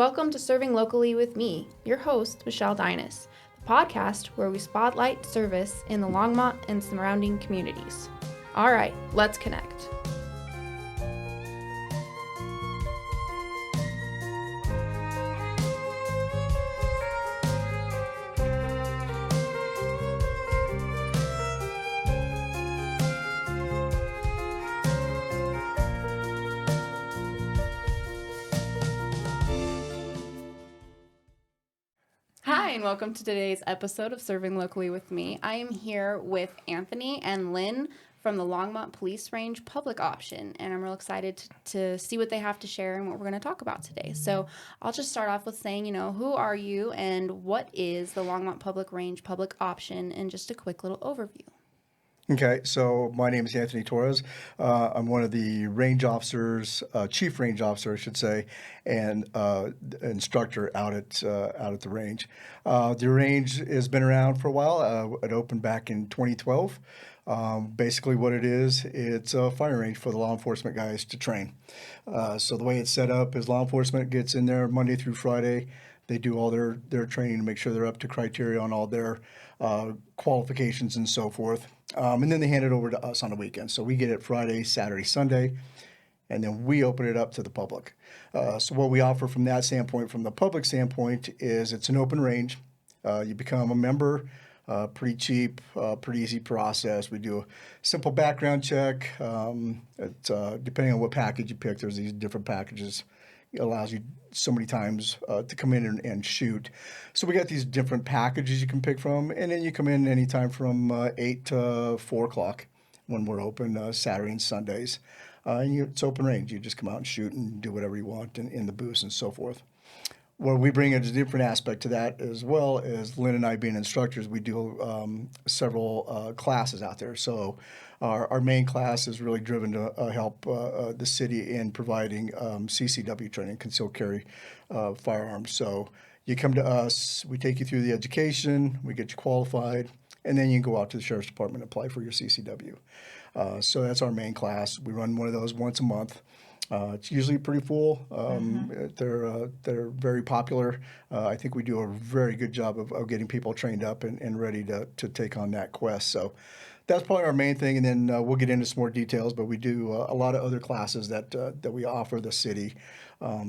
Welcome to Serving Locally with me, your host, Michelle Dinas, the podcast where we spotlight service in the Longmont and surrounding communities. All right, let's connect. Hi, and welcome to today's episode of Serving Locally with me. I am here with Anthony and Lynn from the Longmont Police Range Public Option, and I'm real excited to see what they have to share and what we're going to talk about today. So I'll just start off with saying, who are you and what is the Longmont Public Range Public Option, and just a quick little overview. Okay, so my name is Anthony Torres. I'm one of the range officers, chief range officer, I should say, and instructor out at the range. The range has been around for a while. It opened back in 2012. Basically, what it is, it's a fire range for the law enforcement guys to train. So the way it's set up is law enforcement gets in there Monday through Friday. They do all their training to make sure they're up to criteria on all their qualifications and so forth. And then they hand it over to us on the weekend. So we get it Friday, Saturday, Sunday, and then we open it up to the public. So what we offer from that standpoint, from the public standpoint, is it's an open range. You become a member, pretty cheap, pretty easy process. We do a simple background check. Depending on what package you pick, there's these different packages. It allows you so many times to come in and shoot. So we got these different packages you can pick from, and then you come in anytime from 8 to 4 o'clock when we're open, Saturday and Sundays. It's open range. You just come out and shoot and do whatever you want in the booths and so forth. What we bring a different aspect to that as well is Lynn and I being instructors, we do several classes out there. So our main class is really driven to help the city in providing CCW training, concealed carry firearms. So you come to us, we take you through the education, we get you qualified, and then you can go out to the Sheriff's Department and apply for your CCW. So that's our main class. We run one of those once a month. It's usually pretty full. They're very popular. I think we do a very good job of getting people trained up and ready to take on that quest. So that's probably our main thing, and then we'll get into some more details. But we do a lot of other classes that we offer the city.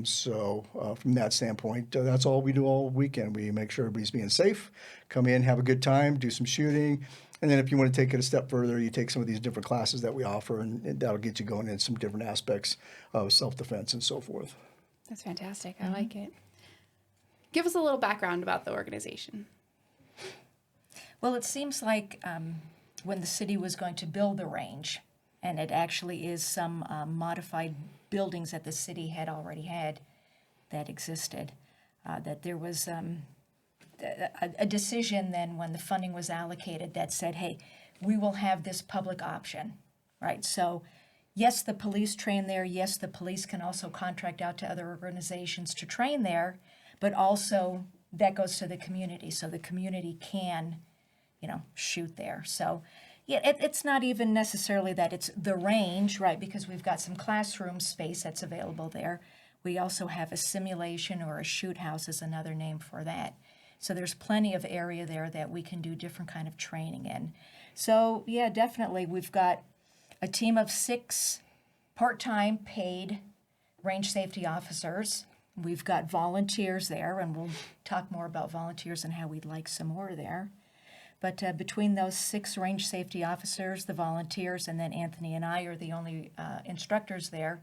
So from that standpoint, that's all we do all weekend. We make sure everybody's being safe, come in, have a good time, do some shooting. And then if you want to take it a step further, you take some of these different classes that we offer, and that'll get you going in some different aspects of self-defense and so forth. That's fantastic. I like it. Give us a little background about the organization. Well, it seems like when the city was going to build the range, and it actually is some modified buildings that the city had already had that existed, that there was a decision then when the funding was allocated that said, hey, we will have this public option, right? So yes, the police train there. Yes, the police can also contract out to other organizations to train there, but also that goes to the community. So the community can, shoot there. So yeah, it's not even necessarily that it's the range, right? Because we've got some classroom space that's available there. We also have a simulation, or a shoot house is another name for that. So there's plenty of area there that we can do different kind of training in. So yeah, definitely we've got a team of 6 part-time paid range safety officers. We've got volunteers there, and we'll talk more about volunteers and how we'd like some more there. But between those 6 range safety officers, the volunteers, and then Anthony and I are the only instructors there.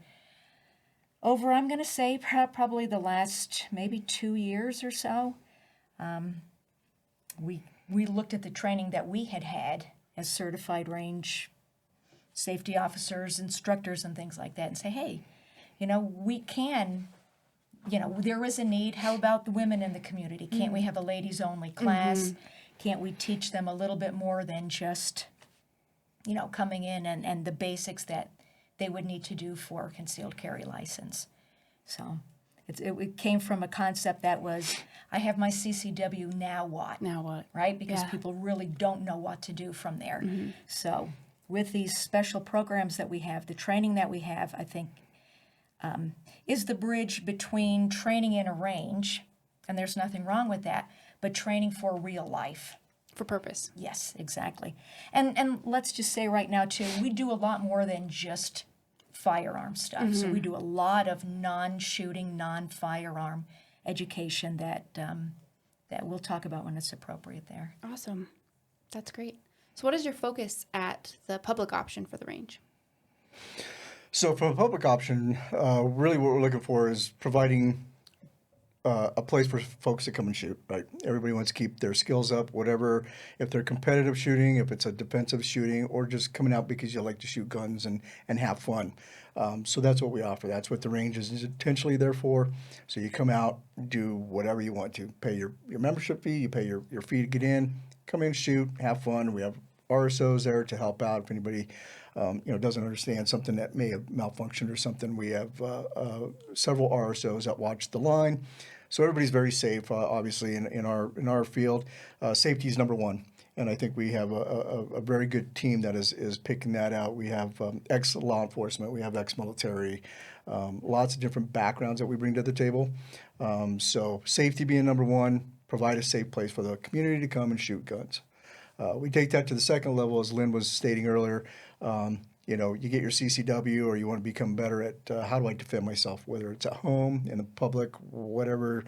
Over, I'm going to say, probably the last maybe 2 years or so, we looked at the training that we had as certified range safety officers, instructors, and things like that, and say, hey, we can, there is a need. How about the women in the community? Can't we have a ladies-only class? Can't we teach them a little bit more than just, coming in and the basics that they would need to do for a concealed carry license? So it came from a concept that was, I have my CCW, now what? Now what? Right? Because people really don't know what to do from there. So with these special programs that we have, the training that we have, I think is the bridge between training in a range, and there's nothing wrong with that, but training for real life. For purpose. Yes, exactly. And let's just say right now, too, we do a lot more than just firearm stuff. So we do a lot of non-shooting, non-firearm education that we'll talk about when it's appropriate there. Awesome. That's great. So what is your focus at the public option for the range? So from a public option, really what we're looking for is providing a place for folks to come and shoot, right? Everybody wants to keep their skills up, whatever, if they're competitive shooting, if it's a defensive shooting, or just coming out because you like to shoot guns and have fun. So that's what we offer. That's what the range is intentionally there for. So you come out, do whatever you want to. Pay your membership fee, you pay your fee to get in, come in, shoot, have fun. We have RSOs there to help out if anybody doesn't understand something that may have malfunctioned or something. We have several RSOs that watch the line, so everybody's very safe. Obviously, in our field, safety is number one, and I think we have a very good team that is picking that out. We have ex-law enforcement, we have ex-military, lots of different backgrounds that we bring to the table. So safety being number one, provide a safe place for the community to come and shoot guns. We take that to the second level, as Lynn was stating earlier. You get your CCW, or you want to become better at how do I defend myself, whether it's at home, in the public, whatever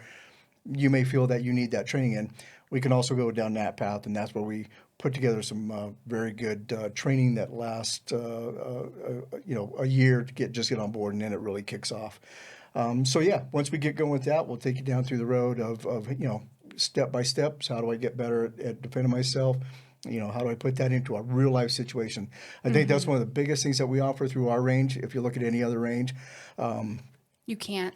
you may feel that you need that training in. We can also go down that path, and that's where we put together some very good training that lasts a year to get on board, and then it really kicks off. Once we get going with that, we'll take you down through the road of step by steps. How do I get better at defending myself? How do I put that into a real life situation? I think that's one of the biggest things that we offer through our range. If you look at any other range, You can't.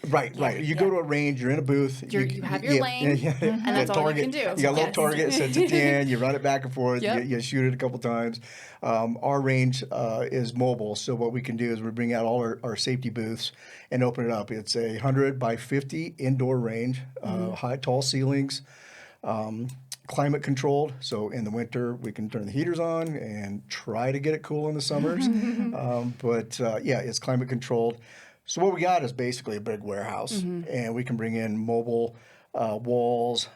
right. You go to a range, you're in a booth. You have your lane, and that's all you can do. You got a little target, it sits at the end, you run it back and forth, Yep. you shoot it a couple times. Our range is mobile, so what we can do is we bring out all our safety booths and open it up. It's a 100 by 50 indoor range, high, tall ceilings. Climate controlled, so in the winter we can turn the heaters on and try to get it cool in the summers. It's climate controlled. So what we got is basically a big warehouse, and we can bring in mobile walls,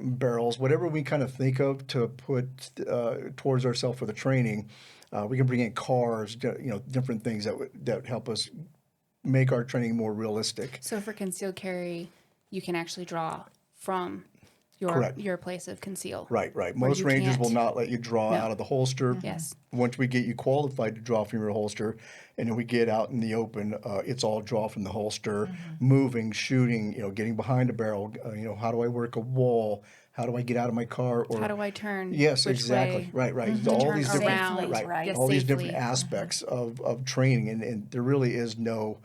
barrels, whatever we kind of think of to put towards ourselves for the training. We can bring in cars, different things that help us make our training more realistic. So for concealed carry, you can actually draw from your place of conceal. Right. Most ranges will not let you draw out of the holster. Yes. Once we get you qualified to draw from your holster, and then we get out in the open, it's all draw from the holster, moving, shooting, getting behind a barrel. How do I work a wall? How do I get out of my car? Or how do I turn? Yes, Which exactly. way? Right. All All these different around. Right. Yes, all these different safely. aspects of training, and there really is no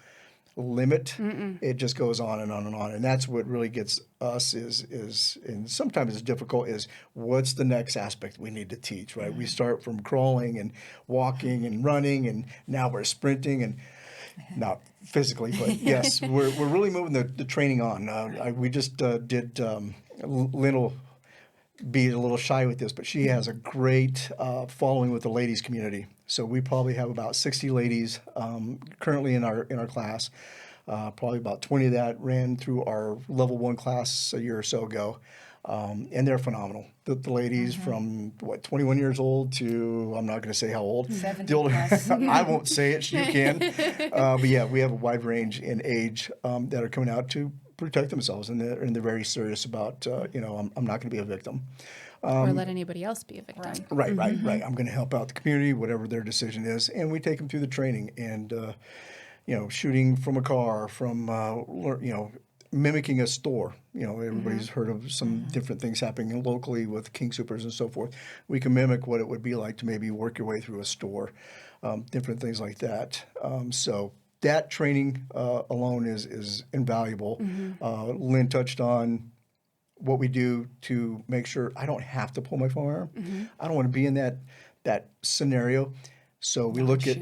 limit. It just goes on and on and on, and that's what really gets us is and sometimes it's difficult, is what's the next aspect we need to teach, right? We start from crawling and walking and running, and now we're sprinting, and not physically, but yes, we're really moving the training on. We just did Lynn will be a little shy with this, but she has a great following with the ladies community. So we probably have about 60 ladies currently in our class. Probably about 20 of that ran through our level 1 class a year or so ago. And they're phenomenal. The ladies from 21 years old to, I'm not going to say how old. 70 The older, plus. I won't say it, you can. But yeah, we have a wide range in age that are coming out to protect themselves, and they're very serious about, I'm not going to be a victim. Or let anybody else be a victim. Right. I'm going to help out the community, whatever their decision is, and we take them through the training and, shooting from a car, from, mimicking a store. Everybody's heard of some different things happening locally with King Soopers and so forth. We can mimic what it would be like to maybe work your way through a store, different things like that. So that training alone is invaluable. Lynn touched on what we do to make sure I don't have to pull my firearm. I don't want to be in that scenario. So we look at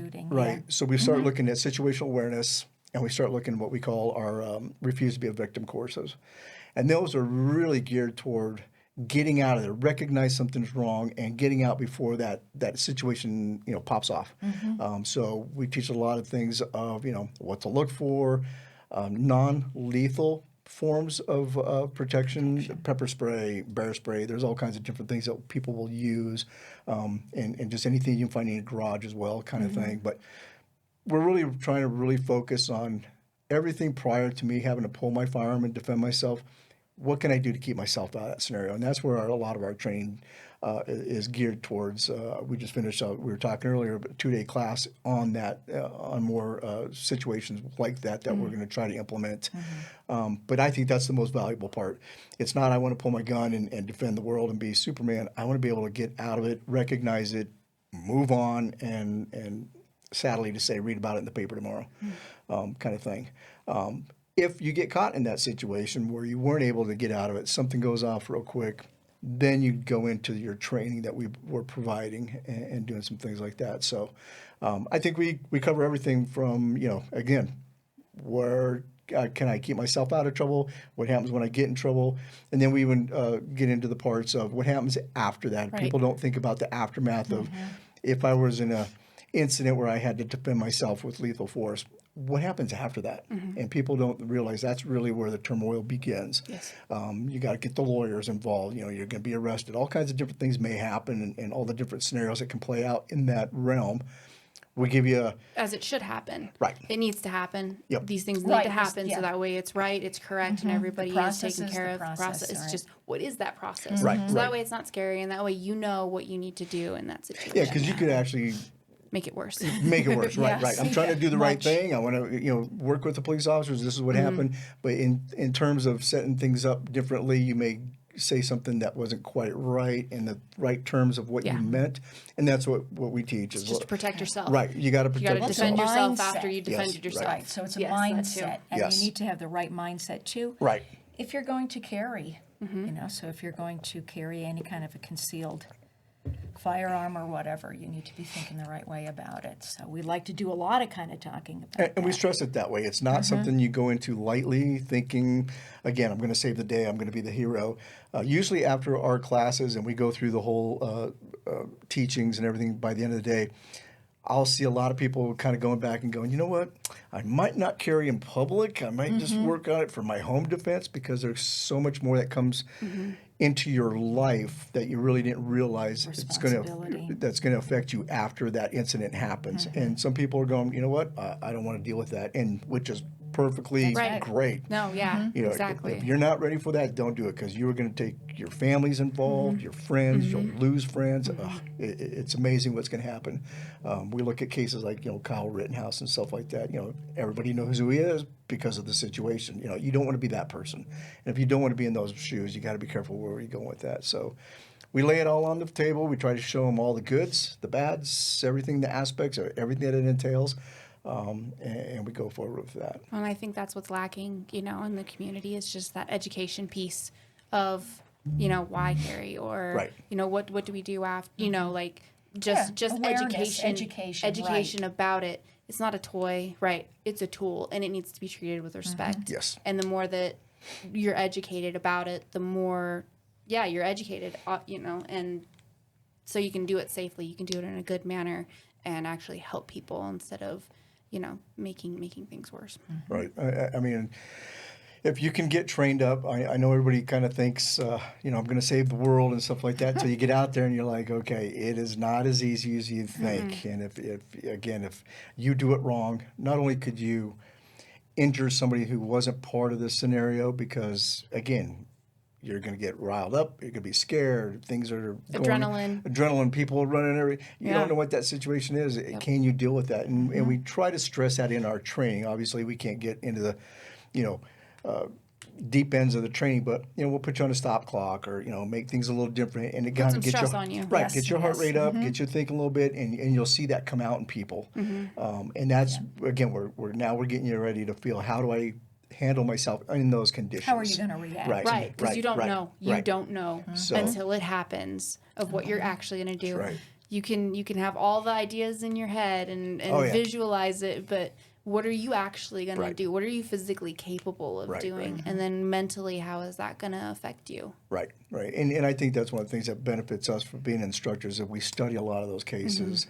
So we start looking at situational awareness, and we start looking at what we call our refuse to be a victim courses, and those are really geared toward getting out of there, recognize something's wrong, and getting out before that situation pops off. So we teach a lot of things of what to look for, non-lethal forms of protection, pepper spray, bear spray. There's all kinds of different things that people will use, and just anything you can find in a garage as well, kind of thing. But we're really trying to really focus on everything prior to me having to pull my firearm and defend myself. What can I do to keep myself out of that scenario? And that's where a lot of our training is geared towards. We just finished, we were talking earlier, but a 2-day class on that, on more situations like that we're going to try to implement. But I think that's the most valuable part. It's not I want to pull my gun and defend the world and be Superman. I want to be able to get out of it, recognize it, move on, and sadly to say, read about it in the paper tomorrow, kind of thing. If you get caught in that situation where you weren't able to get out of it, something goes off real quick, then you go into your training that we were providing and doing some things like that. So I think we cover everything from, again, where can I keep myself out of trouble? What happens when I get in trouble? And then we even get into the parts of what happens after that. Right. People don't think about the aftermath of if I was in a incident where I had to defend myself with lethal force. What happens after that? And people don't realize that's really where the turmoil begins. Yes. You got to get the lawyers involved. You're going to be arrested. All kinds of different things may happen, and all the different scenarios that can play out in that realm. We give you As it should happen. Right. It needs to happen. Yep. These things need Right, to happen yeah. so that way it's right, it's correct, and everybody is process taken is care the of. The process, process. It's right. just, what is that process? Right, So that right. way it's not scary, and that way you know what you need to do in that situation. yeah, because you could actually Make it worse. make it worse. Right, Yes. right. I'm trying to do the right Much. thing. I want to work with the police officers. This is what happened. But in terms of setting things up differently, you may say something that wasn't quite right in the right terms of what Yeah. you meant, and that's what we teach. It's Is just to protect yourself. right. You got to You got protect to yourself. defend yourself Mindset. after you defended Yes, yourself. Right, so it's a Yes, that too. mindset, and Yes. you need to have the right mindset too. Right. If you're going to carry, so if you're going to carry any kind of a concealed firearm or whatever, you need to be thinking the right way about it. So we like to do a lot of kind of talking about And we that. stress it that way. It's not something you go into lightly thinking, again, I'm going to save the day, I'm going to be the hero. Usually after our classes and we go through the whole teachings and everything, by the end of the day, I'll see a lot of people kind of going back and going, you know what, I might not carry in public. I might just work on it for my home defense, because there's so much more that comes into your life that you really didn't realize Responsibility. that's going to affect you after that incident happens. And some people are going, you know what, I don't want to deal with that, and which is perfectly Right. great. No, yeah, You know, exactly. if you're not ready for that, don't do it, because you're going to take your families involved, your friends, you'll lose friends. Ugh, it's amazing what's going to happen. We look at cases like, Kyle Rittenhouse and stuff like that. Everybody knows who he is because of the situation. You don't want to be that person. And if you don't want to be in those shoes, you got to be careful where you're going with that. So we lay it all on the table. We try to show them all the goods, the bads, everything, the aspects, everything that it entails. And we go forward with that. And I think that's what's lacking, in the community, is just that education piece of, why carry, or, Right. What do we do after, like just awareness, education right. about it. It's not a toy, right? It's a tool, and it needs to be treated with respect. Yes. And the more that you're educated about it, the more, you're educated, and so you can do it safely. You can do it in a good manner and actually help people instead of, making things worse. Right. I mean, if you can get trained up, I know everybody kind of thinks, I'm going to save the world and stuff like that. Until you get out there and you're like, okay, it is not as easy as you think. And if you do it wrong, not only could you injure somebody who wasn't part of the scenario, because again, you're going to get riled up. You're going to be scared. Things are going, adrenaline. People are running. You don't know what that situation is. Yep. Can you deal with that? And we try to stress that in our training. Obviously, we can't get into the, deep ends of the training, but we'll put you on a stop clock, or make things a little different, and it Put kind some of get stress you on you. right. Yes, Get your heart yes. rate up. Get you thinking a little bit, and you'll see that come out in people. And that's again, we're getting you ready to feel, how do I handle myself in those conditions? How are you going to react? Right, because you don't know. You don't know So- until it happens of what you're actually going to do. That's right. You can have all the ideas in your head and Oh, yeah. visualize it, but what are you actually going to Right. do? What are you physically capable of Right, doing? right. And then mentally, how is that going to affect you? Right, right. And I think that's one of the things that benefits us for being instructors, that we study a lot of those cases.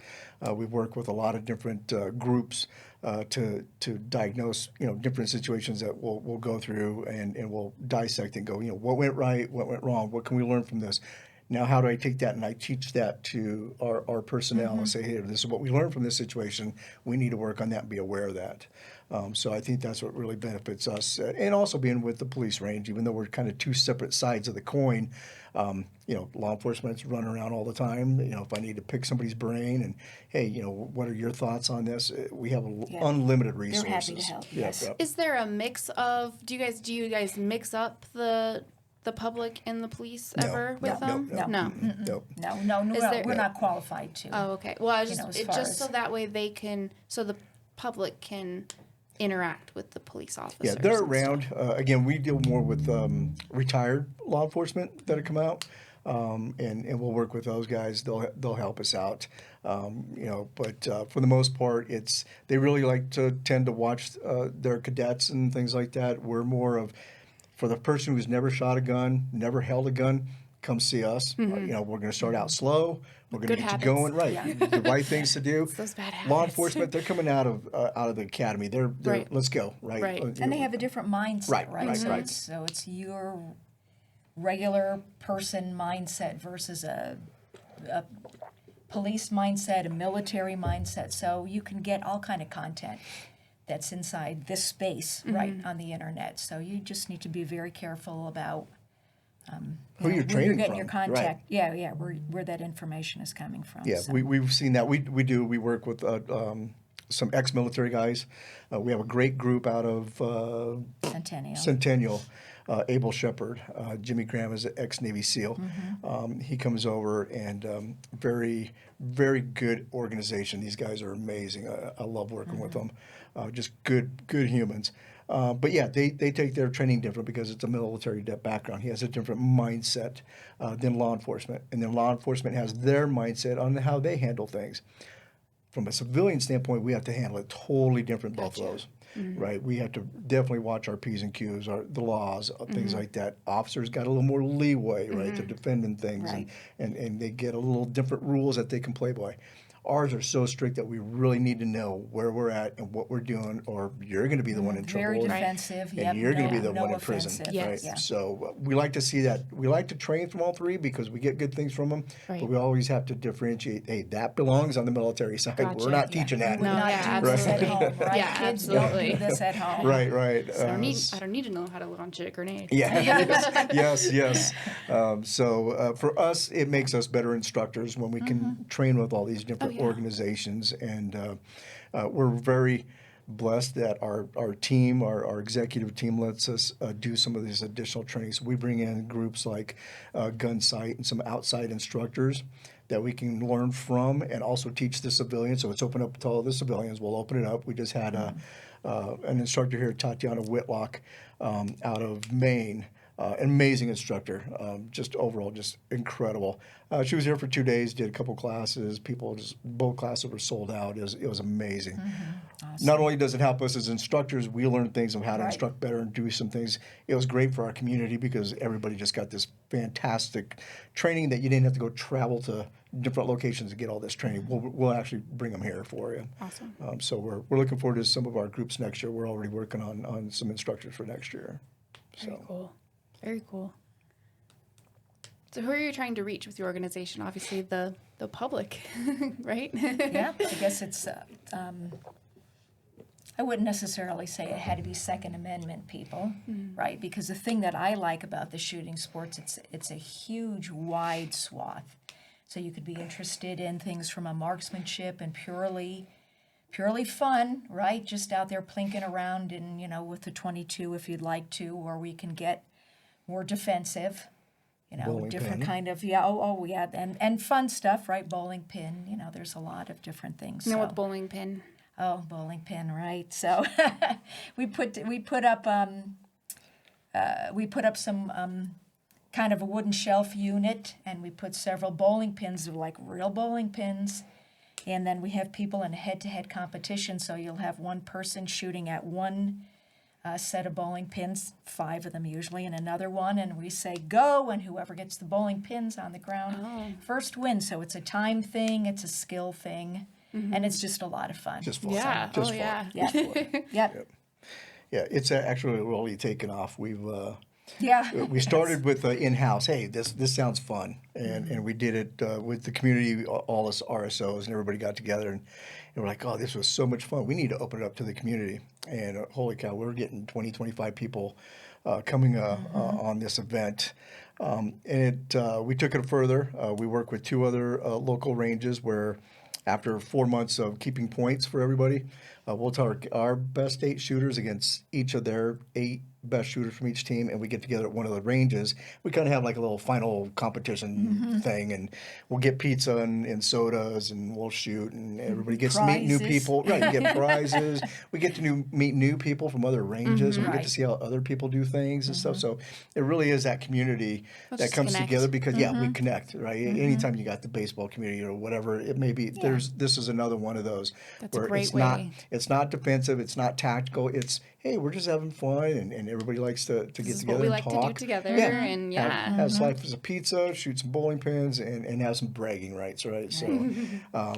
We work with a lot of different groups to diagnose, different situations that we'll go through, and we'll dissect and go, what went right, what went wrong, what can we learn from this? Now, how do I take that and I teach that to our personnel and say, hey, this is what we learned from this situation. We need to work on that and be aware of that. So I think that's what really benefits us. And also being with the police range, even though we're kind of two separate sides of the coin, law enforcement's running around all the time. If I need to pick somebody's brain and, hey, what are your thoughts on this? We have unlimited They're resources. happy to help, Yeah, yes. yeah. Is there a mix of, do you guys mix up the public and the police ever with them? No. No, Is there- we're not qualified to. Oh, okay. Well, I just as far just so as- that way so the public can interact with the police officers. Yeah, they're and around. stuff. Again, we deal more with retired law enforcement that have come out, and we'll work with those guys. They'll help us out. But for the most part, they really like to tend to watch their cadets and things like that. We're more of, for the person who's never shot a gun, never held a gun, come see us. We're going to start out slow. We're going to Good get habits. you going, right? The right things to do. those bad Law habits. enforcement, they're coming out of the academy. They're Right. let's go, right? Right. And they have a different mindset, Right, right? right, So right. it's your regular person mindset versus a police mindset, a military mindset. So you can get all kind of content that's inside this space, right, on the internet. So you just need to be very careful about Who you're where training you're getting from, your right. contact. Yeah, where that information is coming from. Yeah, so. we've seen that. We work with some ex-military guys. We have a great group out of Centennial. Abel Shepard, Jimmy Graham is an ex-Navy SEAL. He comes over, and very, very good organization. These guys are amazing. I love working with them. Just good humans. But yeah, they take their training different because it's a military background. He has a different mindset than law enforcement. And then law enforcement has their mindset on how they handle things. From a civilian standpoint, we have to handle it totally different, both of those. Right? We have to definitely watch our P's and Q's, the laws, things like that. Officers got a little more leeway, right, to defending things, Right. and they get a little different rules that they can play by. Ours are so strict that we really need to know where we're at and what we're doing, or you're going to be the one in trouble. Very and- defensive. and Yep, you're going to be no- the no one in prison, offensive. Yes. right? Yeah. So we like to see that. We like to train from all three because we get good things from them. Right. But we always have to differentiate. Hey, that belongs on the military side. Gotcha. We're not teaching that. We would not yeah, do this at absolutely. home, right? Yeah, Kids absolutely. don't do this at home. Right, right. I don't need to know how to launch a grenade. Yeah. yes. So for us, it makes us better instructors when we can train with all these different organizations, and we're very blessed that our team, our executive team, lets us do some of these additional trainings. We bring in groups like Gun Sight and some outside instructors that we can learn from and also teach the civilians. So it's open up to all the civilians. We'll open it up. We just had an instructor here, Tatiana Whitlock, out of Maine. An amazing instructor, just overall, just incredible. She was here for 2 days, did a couple classes. Both classes were sold out. It was amazing. Awesome. Not only does it help us as instructors, we learn things of how to Right. instruct better and do some things. It was great for our community because everybody just got this fantastic training that you didn't have to go travel to different locations to get all this training. We'll actually bring them here for you. Awesome. So we're looking forward to some of our groups next year. We're already working on some instructors for next year. Very cool. Very cool. So who are you trying to reach with your organization? Obviously the public, right? Yeah, I guess it's, I wouldn't necessarily say it had to be Second Amendment people, right? Because the thing that I like about the shooting sports, it's a huge, wide swath. So you could be interested in things from a marksmanship and purely fun, right? Just out there plinking around and, with the .22 if you'd like to, or we can get more defensive. Bowling Different pin. kind of, yeah, and fun stuff, right? Bowling pin, there's a lot of different things. You know so. what bowling pin? Oh, bowling pin, right? So we put up some kind of a wooden shelf unit, and we put several bowling pins, like real bowling pins, And then we have people in a head-to-head competition, so you'll have one person shooting at one set of bowling pins, 5 of them usually, and another one, and we say go, and whoever gets the bowling pins on the ground first wins. So it's a time thing, it's a skill thing, and it's just a lot of fun. Just fun. Yeah. Just Oh, fun. yeah. Yeah. Yep. Yeah, it's actually really taken off. Yeah. We started with in-house. Hey, this sounds fun, and we did it with the community, all us RSOs, and everybody got together, and we're like, oh, this was so much fun. We need to open it up to the community. And holy cow, we're getting 20, 25 people coming on this event. We took it further. We work with 2 other local ranges where after 4 months of keeping points for everybody, we'll tell our best 8 shooters against each of their 8 best shooters from each team, and we get together at one of the ranges. We kind of have like a little final competition thing, and we'll get pizza and sodas, and we'll shoot, and everybody gets to meet new Prizes. people. Right, you get prizes. We get to meet new people from other ranges, and we get to Right. see how other people do things and stuff. So it really is that community that just comes connect. together because, we connect, right? Anytime you got the baseball community or whatever it may be, this is another one of those That's a where great it's way. not defensive, it's not tactical, it's, hey, we're just having fun, and everybody likes to get This is together what we and like talk. to do together, Yeah. and Have slices of pizza, shoot some bowling pins, and have some bragging rights, right? So,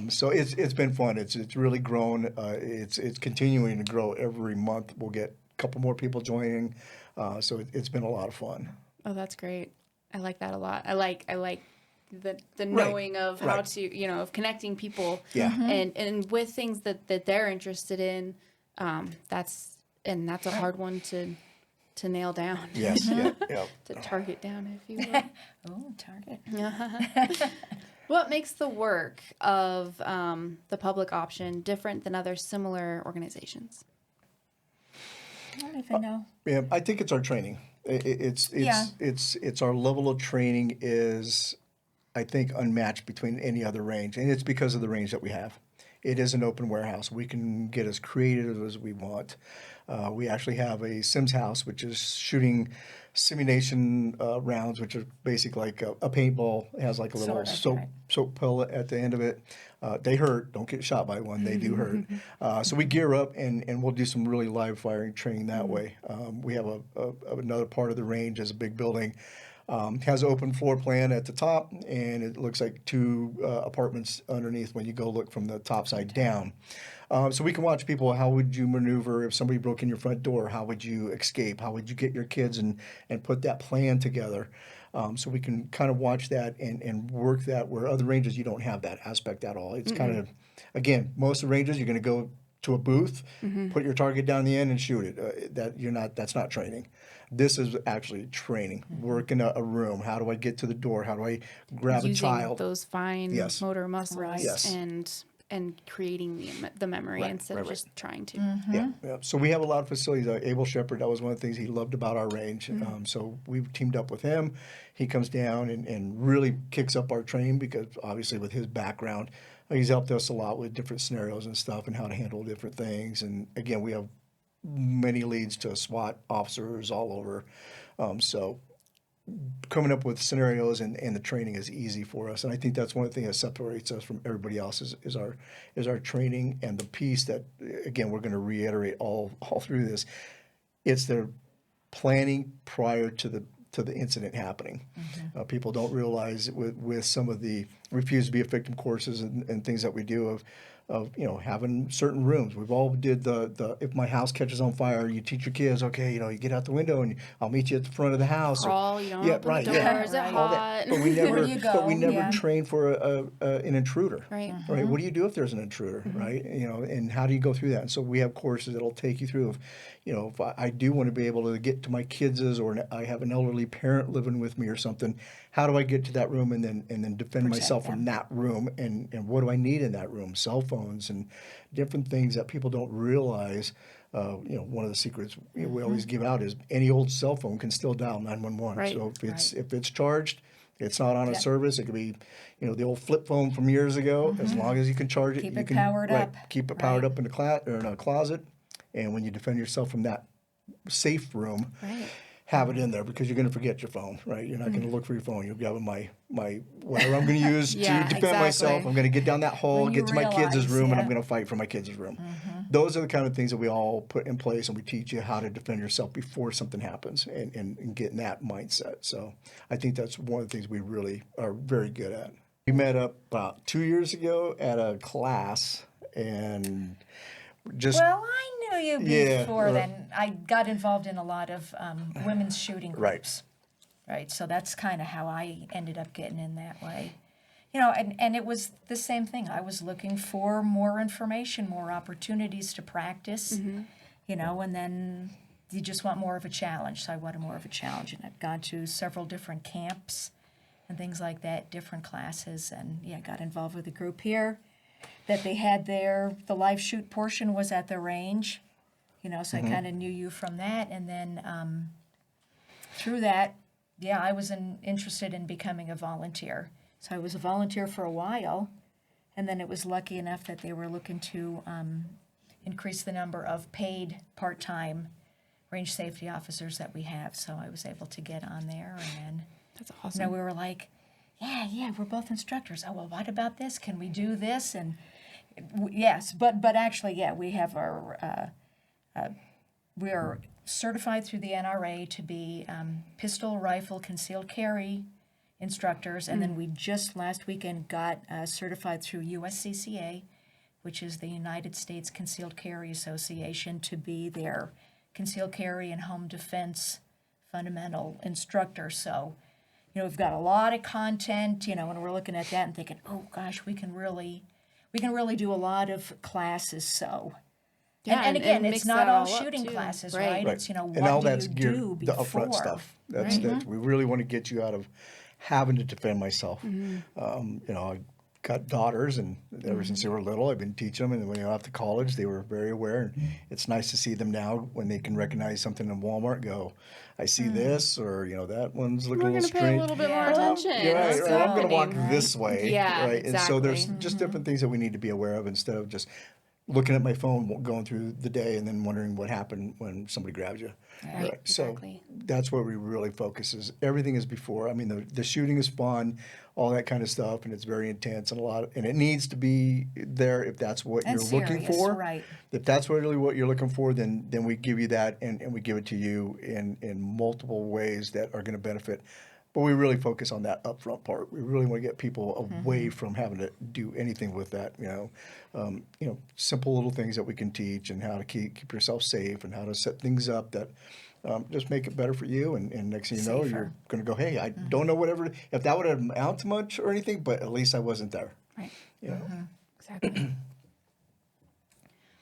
so it's been fun. It's really grown. It's continuing to grow every month. We'll get a couple more people joining. So it's been a lot of fun. Oh, that's great. I like that a lot. I like the knowing of how right. to, of connecting people. Yeah. And with things that they're interested in, that's a hard one to nail down. Yes. Yeah. Yeah. To target down, if you will. Oh, target. What makes the work of the public option different than other similar organizations? I don't even know. Yeah, I think it's our training. It's our level of training is, I think, unmatched between any other range, and it's because of the range that we have. It is an open warehouse. We can get as creative as we want. We actually have a Sims house, which is shooting simulation rounds, which are basically like a paintball. It has like a little Sort of, soap right. soap pellet at the end of it. They hurt. Don't get shot by one. They do hurt. So we gear up and we'll do some really live firing training that way. We have another part of the range as a big building. Has an open floor plan at the top, and it looks like 2 apartments underneath when you go look from the top side down. So we can watch people. How would you maneuver if somebody broke in your front door? How would you escape? How would you get your kids and put that plan together? So we can kind of watch that and work that where other ranges you don't have that aspect at all. It's kind of, again, most of the ranges you're going to go to a booth, put your target down the end and shoot it. That's not training. This is actually training. Work in a room. How do I get to the door? How do I grab Using a child? those fine Yes. motor muscles Right. Yes. and creating the memory instead of right. just trying to. Yeah. So we have a lot of facilities. Abel Shepherd, that was one of the things he loved about our range. So we've teamed up with him. He comes down and really kicks up our training because obviously with his background, he's helped us a lot with different scenarios and stuff and how to handle different things. And again, we have many leads to SWAT officers all over. So coming up with scenarios and the training is easy for us. And I think that's one of the things that separates us from everybody else is our training and the piece that, again, we're going to reiterate all through this. It's the planning prior to the incident happening. People don't realize with some of the refuse to be a victim courses and things that we do of having certain rooms. We've all did the if my house catches on fire, you teach your kids, okay, you get out the window and I'll meet you at the front of the house. Crawl, you don't open the door, is it Right. All hot? that. But we never, Where do you go? Yeah. train for an intruder. Right. Right. What do you do if there's an intruder? Right. And how do you go through that? And so we have courses that'll take you through. If I do want to be able to get to my kids' or I have an elderly parent living with me or something, how do I get to that room and then defend myself from that room? And what do I need in that room? Cell phones and different things that people don't realize. One of the secrets we always give out is any old cell phone can still dial 911. Right. So if it's charged, it's not on a service. It could be, the old flip phone from years ago. As long as you can charge it, Keep you it can powered up. keep it powered up in a closet. And when you defend yourself from that safe room, Right. have it in there because you're going to forget your phone, right? You're not going to look for your phone. You'll grab my whatever I'm going to use Yeah, to defend myself. exactly. I'm going to get down that hole, When you get to my kids' realize, room, and I'm yeah. going to fight for my kids' room. Those are the kind of things that we all put in place, and we teach you how to defend yourself before something happens and get in that mindset. So I think that's one of the things we really are very good at. We met up about 2 years ago at a class, and just Well, I knew you Yeah, before right. then. I got involved in a lot of women's shooting Right. groups. Right. So that's kind of how I ended up getting in that way. You know, and it was the same thing. I was looking for more information, more opportunities to practice, you know, and then you just want more of a challenge. So I wanted more of a challenge. And I've gone to several different camps and things like that, different classes, and yeah, got involved with a group here that they had there. The live shoot portion was at the range, you know, so I kind of knew you from that. And then through that, yeah, I was interested in becoming a volunteer. So I was a volunteer for a while, and then it was lucky enough that they were looking to increase the number of paid part-time range safety officers that we have. So I was able to get on there, and then That's you awesome. know, we were like, yeah, we're both instructors. Oh, well, what about this? Can we do this? And yes, but actually, yeah, we have our we are certified through the NRA to be pistol, rifle, concealed carry instructors, and then we just last weekend got certified through USCCA, which is the United States Concealed Carry Association, to be their concealed carry and home defense fundamental instructor. So, you know, we've got a lot of content, you know, and we're looking at that and thinking, oh gosh, we can really do a lot of classes. So, Yeah, and again, mix it's not that all all up, shooting too. classes, Right. right? Right. It's, you know, and all what do that's you geared do the before? upfront stuff. That's we really want to get you out of having to defend myself. You know, I got daughters, and ever since they were little, I've been teaching them. And when they got off to college, they were very aware. And it's nice to see them now when they can recognize something in Walmart. And go, I see this, or you know, that one's looking We're a going little to pay a strange. little bit more Yeah. attention. You're right, What's right. I'm going to walk happening? this way. Yeah, right. And so there's exactly. just different things that we need to be aware of instead of just looking at my phone going through the day and then wondering what happened when somebody grabs you. Right, So exactly. that's where we really focus is everything is before. I mean, the shooting is fun, all that kind of stuff, and it's very intense and and it needs to be there if that's what And you're looking serious, for. right. If that's really what you're looking for, then we give you that and we give it to you in multiple ways that are going to benefit. But we really focus on that upfront part. We really want to get people away from having to do anything with that. You know, simple little things that we can teach and how to keep yourself safe and how to set things up that just make it better for you. And next thing you know, Safer. you're going to go, hey, I don't know whatever if that would have amount to much or anything, but at least I wasn't there. Right. You know? Exactly.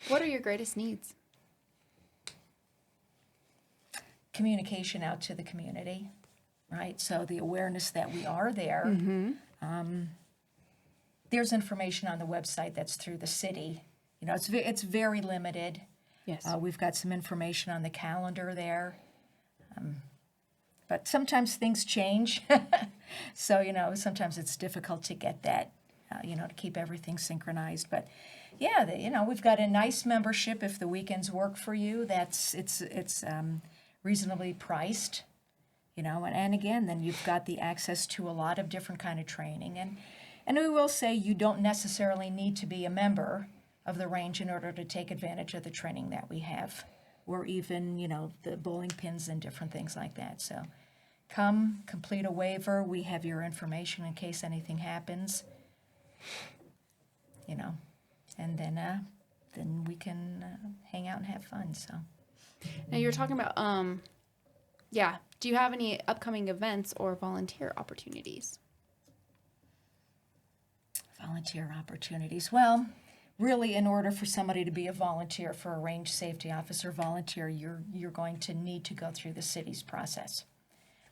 What are your greatest needs? Communication out to the community, right? So the awareness that we are there. There's information on the website that's through the city. You know, it's very limited. Yes. We've got some information on the calendar there. But sometimes things change. So, you know, sometimes it's difficult to get that, you know, to keep everything synchronized. But yeah, you know, we've got a nice membership if the weekends work for you. It's reasonably priced, you know, and again, then you've got the access to a lot of different kind of training. And we will say you don't necessarily need to be a member of the range in order to take advantage of the training that we have, or even, you know, the bowling pins and different things like that. So come, complete a waiver. We have your information in case anything happens, you know, and then we can hang out and have fun. So Now you're talking about, yeah. Do you have any upcoming events or volunteer opportunities? volunteer opportunities. Well, really, in order for somebody to be a volunteer for a range safety officer volunteer, you're going to need to go through the city's process,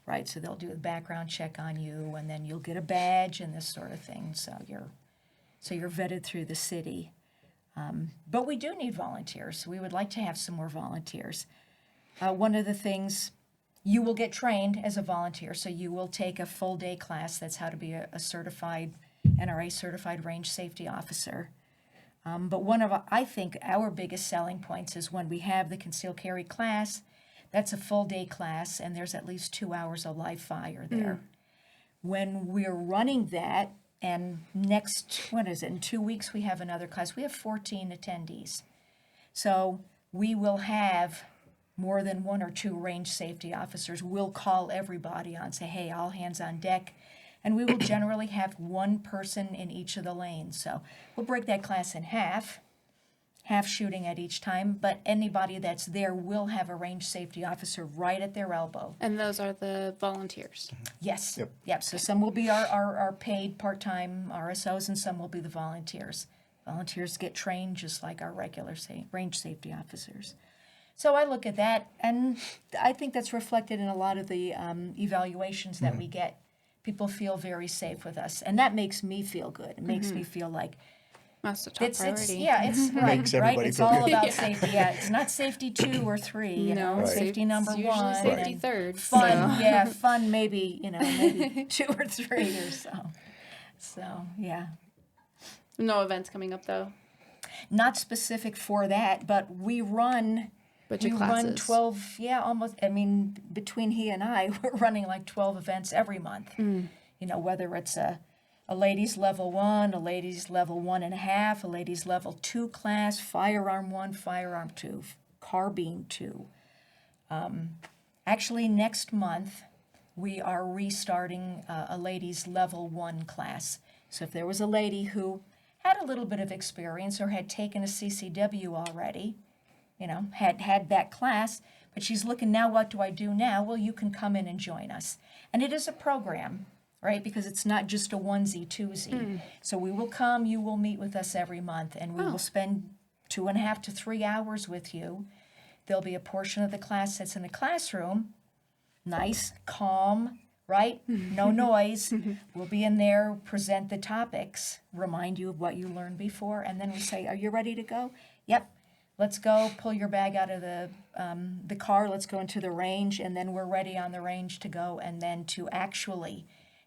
right? So they'll do a background check on you, and then you'll get a badge and this sort of thing. So you're vetted through the city. But we do need volunteers. We would like to have some more volunteers. One of the things, you will get trained as a volunteer, so you will take a full day class. That's how to be a certified, NRA certified range safety officer. But one of, I think, our biggest selling points is when we have the concealed carry class, That's a full day class, and there's at least 2 hours of live fire there. When we're running that, and in 2 weeks we have another class, we have 14 attendees. So we will have more than 1 or 2 range safety officers. We'll call everybody on, say, hey, all hands on deck. And we will generally have 1 person in each of the lanes. So we'll break that class in half shooting at each time, but anybody that's there will have a range safety officer right at their elbow. And those are the volunteers. Yes. Yep. So some will be our paid part-time RSOs, and some will be the volunteers. Volunteers get trained just like our regular range safety officers. So I look at that, and I think that's reflected in a lot of the evaluations that we get. People feel very safe with us, and that makes me feel good. It makes me feel like That's the top priority. it's right, Makes right. everybody It's feel all good. about safety. Yeah, it's not safety 2 or 3. You know, Right. safety number It's usually 1. safety and third. Fun, so. yeah, fun. Maybe maybe 2 or 3 or so. So yeah, No events coming up though. not specific for that, but we run. But We your run classes. 12, almost. I mean, between he and I, we're running like 12 events every month. Whether it's a ladies level 1, a ladies level 1.5, a ladies level 2 class, firearm 1, firearm 2, carbine 2. Actually, next month, we are restarting a ladies level 1 class. So if there was a lady who had a little bit of experience or had taken a CCW already, had that class, but she's looking now, what do I do now? Well, you can come in and join us. And it is a program, right? Because it's not just a onesie, twosie. So we will come, you will meet with us every month, and we will spend 2.5 to 3 hours with you. There'll be a portion of the class that's in the classroom, nice, calm, right? No noise. We'll be in there, present the topics, remind you of what you learned before, and then we say, are you ready to go? Yep. Let's go, pull your bag out of the car, let's go into the range, and then we're ready on the range to go, and then to actually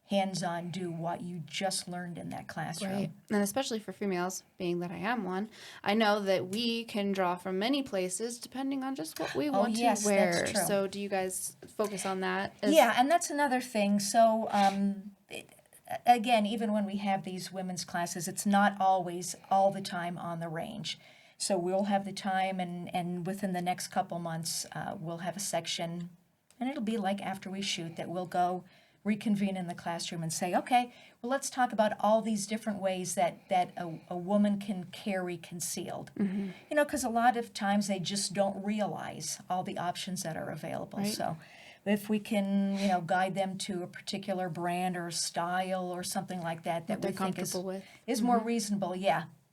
hands-on do what you just learned in that classroom. Right. And especially for females, being that I am one, I know that we can draw from many places depending on just what we want yes, to wear. that's true. So do you guys focus on that? Yeah, and that's another thing. So, again, even when we have these women's classes, it's not always all the time on the range. So we'll have the time, and within the next couple months, we'll have a section, and it'll be like after we shoot that we'll go reconvene in the classroom and say, okay, well, let's talk about all these different ways that a woman can carry concealed. Because a lot of times they just don't realize all the options that are available. Right. So if we can, guide them to a particular brand or style or something like that they're we think comfortable with. is more reasonable,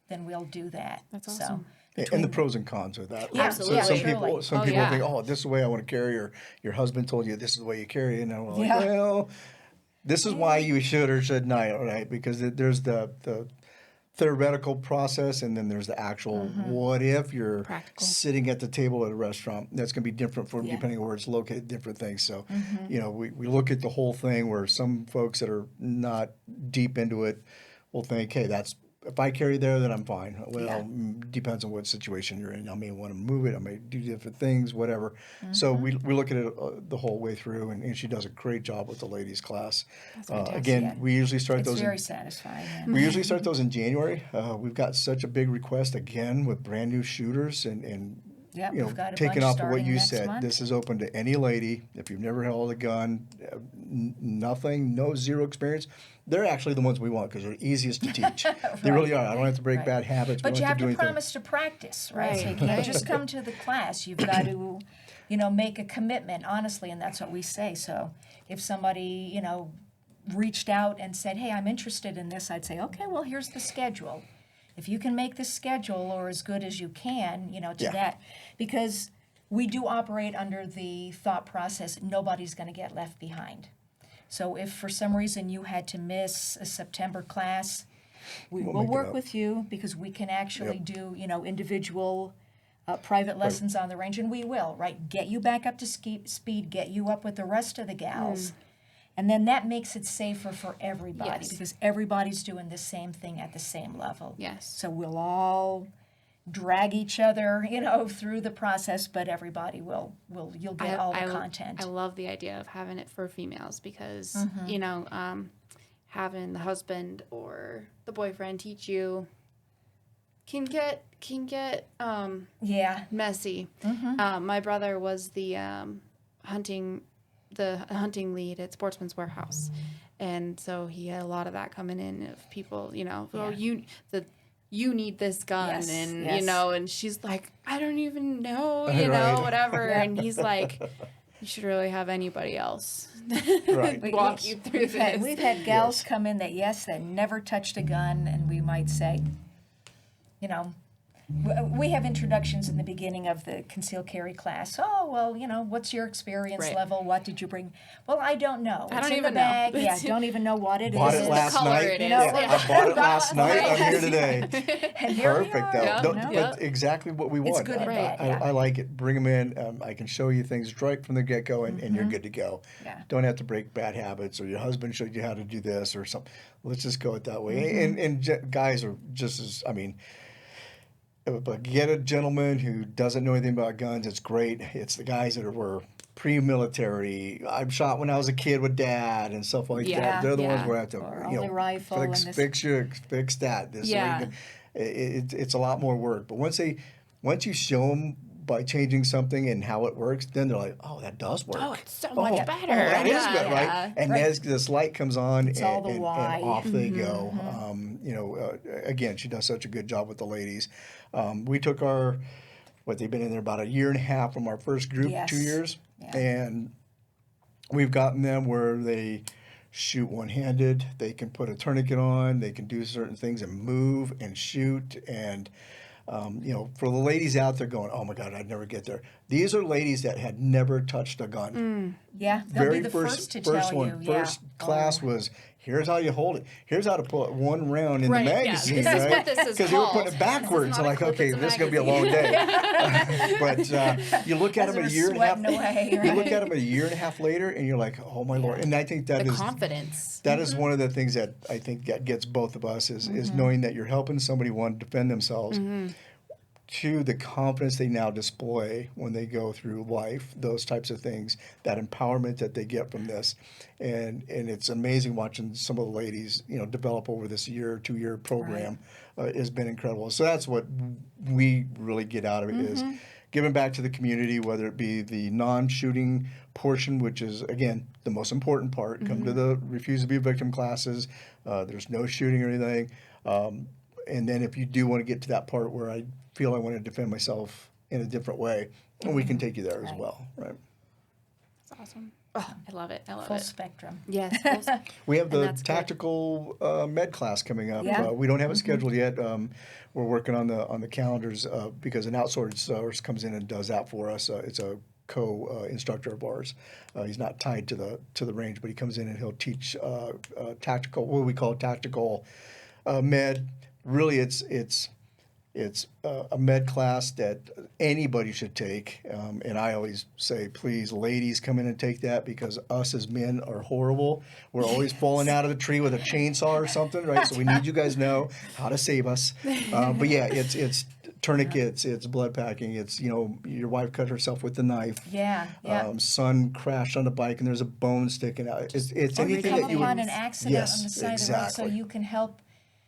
then we'll do that. That's So, awesome. And the pros and cons of that. Yeah, So absolutely. some Oh, people yeah. think, oh, this is the way I want to carry, or your husband told you this is the way you carry, and I'm like, Yeah. well, this is why you should or should not, right? Because there's the theoretical process, and then there's the actual what if you're Practical. sitting at the table at a restaurant. That's going to be different for Yeah. depending on where it's located, different things. So, we look at the whole thing, where some folks that are not deep into it will think, hey, if I carry there, then I'm fine. Well, Yeah. depends on what situation you're in. I may want to move it. I may do different things, whatever. So we look at it the whole way through, and she does a great job with the ladies class. Again, Yeah. we usually start it's those. very satisfying. Yeah. We usually start those in January. We've got such a big request again with brand new shooters, and Yeah, we've got a taking bunch off of what starting you next said, month. this is open to any lady. If you've never held a gun, zero experience, they're actually the ones we want because they're easiest to teach. They really are. I don't have to break bad habits. But we you don't have do to anything. promise to practice, right? So you Right. can't just come to the class. You've got to, make a commitment, honestly, and that's what we say. So if somebody, reached out and said, hey, I'm interested in this, I'd say, okay, well, here's the schedule. If you can make the schedule or as good as you can, to Yeah. that, because we do operate under the thought process, nobody's going to get left behind. So if for some reason you had to miss a September class, we We'll will make it work up. with you because we can actually Yep. do, individual private lessons on the range, and we will, right? Get you back up to speed, get you up with the rest of the gals. And then that makes it safer for everybody Yes. because everybody's doing the same thing at the same level. Yes. So we'll all, drag each other, through the process, but everybody you'll get all the content. I love the idea of having it for females because, having the husband or the boyfriend teach you can get messy. My brother was the hunting lead at Sportsman's Warehouse, and so he had a lot of that coming in of people, you need this gun, Yes, and yes. And she's like, I don't even know, Right. whatever, and he's like, you should really have anybody else Right. walk you through this. We've had gals come in that never touched a gun, and we might say, we have introductions in the beginning of the concealed carry class. Oh, well, what's your experience Right. level? What did you bring? Well, I don't know. I It's don't in even the bag. know. Yeah, don't even know what it is. Bought it last color night. it is. I bought it last night. I'm here today. And here we Perfect, are, though. Yep, Don't- yep. But exactly what we want. good and bad, I, yeah. I like it. Bring them in. I can show you things right from the get-go, and you're good to go. Yeah. Don't have to break bad habits, or your husband showed you how to do this, or something. Let's just go it that way. And guys are just as, but get a gentleman who doesn't know anything about guns. It's great. It's the guys that were pre-military. I shot when I was a kid with dad and stuff like Yeah, that. They're the ones yeah. where I have to, Or only rifle and this- fix that. This Yeah. it's a lot more work. But once you show them by changing something and how it works, then they're like, oh, that does work. Oh, it's so much better. That is Yeah, good, right? yeah. And as this light comes on, It's all the and why. off they go. Again, she does such a good job with the ladies. We took they've been in there about a year and a half from our first group, Yes. 2 years, Yeah. and we've gotten them where they shoot one-handed. They can put a tourniquet on. They can do certain things and move and shoot. And for the ladies out there going, oh my God, I'd never get there. These are ladies that had never touched a gun. Yeah, they'll be the first to tell one, you. first class was, here's how you hold it. Here's how to put one round in Right, the yeah. magazine, This is right? what this is Because they were called. putting it This is backwards. not So a like, clip, okay, it's a this is going to be a long day. But you look at As them a we're year and a half. sweating away, You look right? at them a year and a half later, and you're like, oh my Lord. And I think that The is confidence. that is one of the things that I think that gets both of us is knowing that you're helping somebody, one, defend themselves. Two, the confidence they now display when they go through life, those types of things, that empowerment that they get from this. And it's amazing watching some of the ladies, develop over this 2-year program. Has been incredible. So that's what we really get out of it is giving back to the community, whether it be the non-shooting portion, which is, again, the most important part. Come to the Refuse to be a Victim classes. There's no shooting or anything. And then if you do want to get to that part where I feel I want to defend myself in a different way, we can take you there as well, right? That's awesome. Oh, I love it. I love Full it. spectrum. Yes. We have the that's good. tactical med class coming up. Yeah. We don't have it scheduled yet. We're working on the calendars because an outsourced source comes in and does that for us. It's a co-instructor of ours. He's not tied to the range, but he comes in and he'll teach tactical, what we call tactical med. Really, it's a med class that anybody should take, and I always say, please, ladies, come in and take that because us as men are horrible. We're always falling out of the tree with a chainsaw or something, right? So we need you guys to know how to save us. But yeah, it's tourniquets, it's blood packing, it's your wife cut herself with the knife. Yeah, yeah. Son crashed on a bike and there's a bone sticking out. It's Or you anything come that you upon would. an accident Yes, on the side of the road, so exactly. you can help.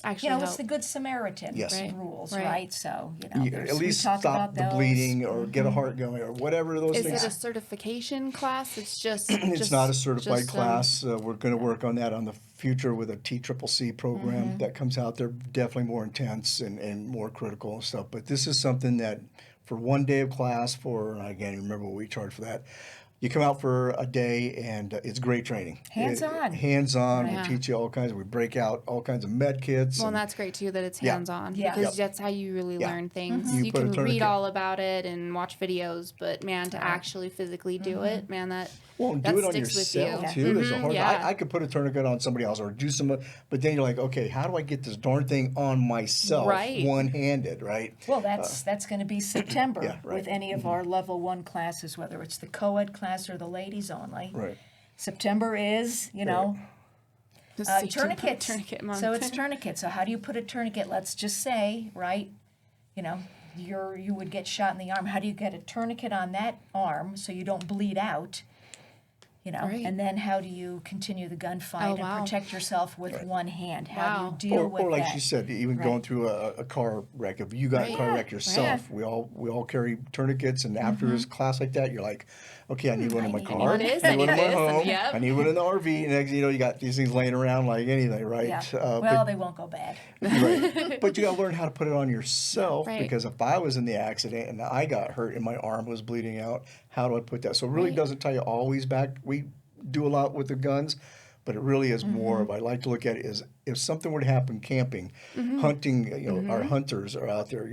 Actually, It's help. the Good Samaritan Yes. Right, rules, right. right? So You there's, at we least talk stop about the those. bleeding or get a heart going or whatever those Is things. it a certification class? It's just. It's not a certified just, class. We're going to work on that on the future with a TCCC program that comes out. They're definitely more intense and more critical and stuff. But this is something that for one day of class I can't even remember what we charge for that. You come out for a day and it's great training. Hands-on. Hands-on. Yeah. We teach you all kinds. We break out all kinds of med kits. Well, and that's great too that it's Yeah. hands-on Yeah. because Yep. that's how you really Yeah. learn things. You You put a can read tourniquet- all about it and watch videos, but man, to actually physically do it, man, that and that do it on sticks with yourself you. too. There's a hard. Yeah. I could put a tourniquet on somebody else or do some, but then you're like, okay, how do I get this darn thing on myself, Right. one-handed, right? Well, that's going to be September yeah, right. with any of our level 1 classes, whether it's the co-ed class or the ladies only. Right. September is, Just see tourniquets. Tourniquet month. So it's tourniquet. So how do you put a tourniquet? Let's just say, right, you would get shot in the arm. How do you get a tourniquet on that arm so you don't bleed out? You know, Right. and then how do you continue the gunfight Oh, and wow. protect yourself with one hand? How Wow. do you deal with or like that? she said, even going through a car wreck. If you got Right. a car wreck Yeah, yourself, we all carry tourniquets, and after a class like that, you're like, okay, I need one in my car, this, I need one in my this, and home, yep. I need one in the RV, and next, you got these things laying around like anything, right? Yeah. But Well, they won't go bad. right. But you got to learn how to put it on yourself, Right. because if I was in the accident and I got hurt and my arm was bleeding out, how do I put that? So it really Right. doesn't tell you always back. We do a lot with the guns, but it really is more of, I like to look at it is if something were to happen camping, hunting, our hunters are out there,